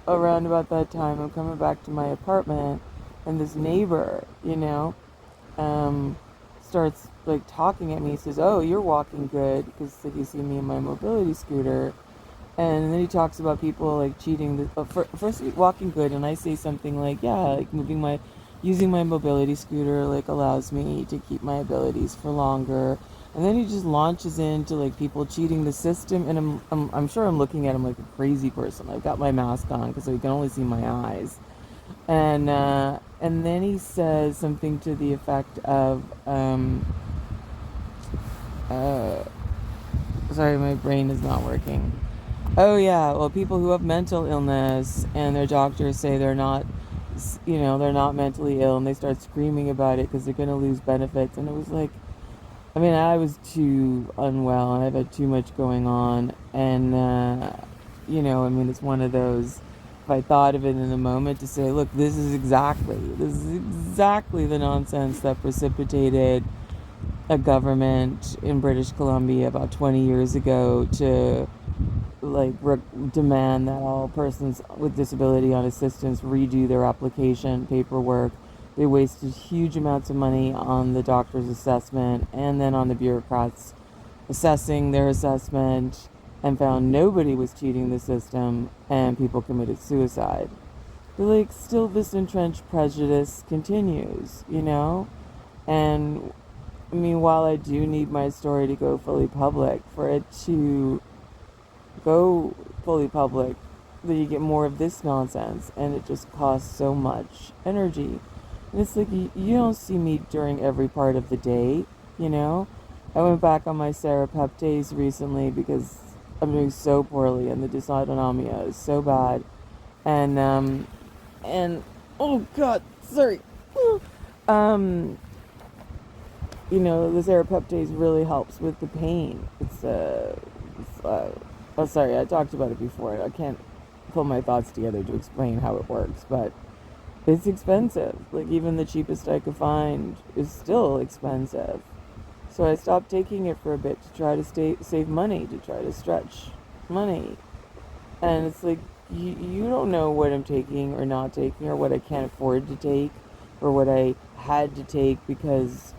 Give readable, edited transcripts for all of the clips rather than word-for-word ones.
around about that time, I'm coming back to my apartment, and this neighbor, um, starts like talking at me. He says, "Oh, you're walking good," because like, he's seen me in my mobility scooter. And then he talks about people like cheating. First, walking good, and I say something like, "Yeah, like using my mobility scooter like allows me to keep my abilities for longer." And then he just launches into like people cheating the system, and I'm sure I'm looking at him like a crazy person. I've got my mask on because we can only see my eyes. And then he says something to the effect of, uh, sorry, my brain is not working. Oh yeah, well, people who have mental illness and their doctors say they're not mentally ill, and they start screaming about it because they're going to lose benefits. And it was like, I mean, I was too unwell and I've had too much going on, and I mean, it's one of those. If I thought of it in the moment to say, look, this is exactly the nonsense that precipitated a government in British Columbia about 20 years ago to like demand that all persons with disability on assistance redo their application paperwork. They wasted huge amounts of money on the doctor's assessment and then on the bureaucrats assessing their assessment, and found nobody was cheating the system, and people committed suicide. But like still this entrenched prejudice continues. And I mean, while I do need my story to go fully public, for it to go fully public, then you get more of this nonsense, and it just costs so much energy. And it's like you don't see me during every part of the day, you know? I went back on my serapeptase recently because I'm doing so poorly, and the dysautonomia is so bad. And oh god, sorry. um, the serapeptase really helps with the pain. Oh, sorry, I talked about it before. I can't pull my thoughts together to explain how it works, but it's expensive. Like, even the cheapest I could find is still expensive. So I stopped taking it for a bit to try to save money, to try to stretch money. And it's like, you don't know what I'm taking or not taking, or what I can't afford to take, or what I had to take because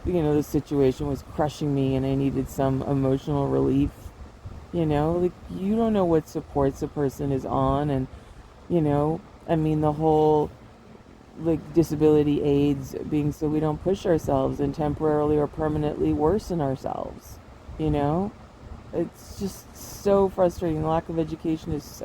the situation was crushing me and I needed some emotional relief. Like, you don't know what supports a person is on. And, I mean, the whole like disability aids being so we don't push ourselves and temporarily or permanently worsen ourselves. you know it's just so frustrating. The lack of education is so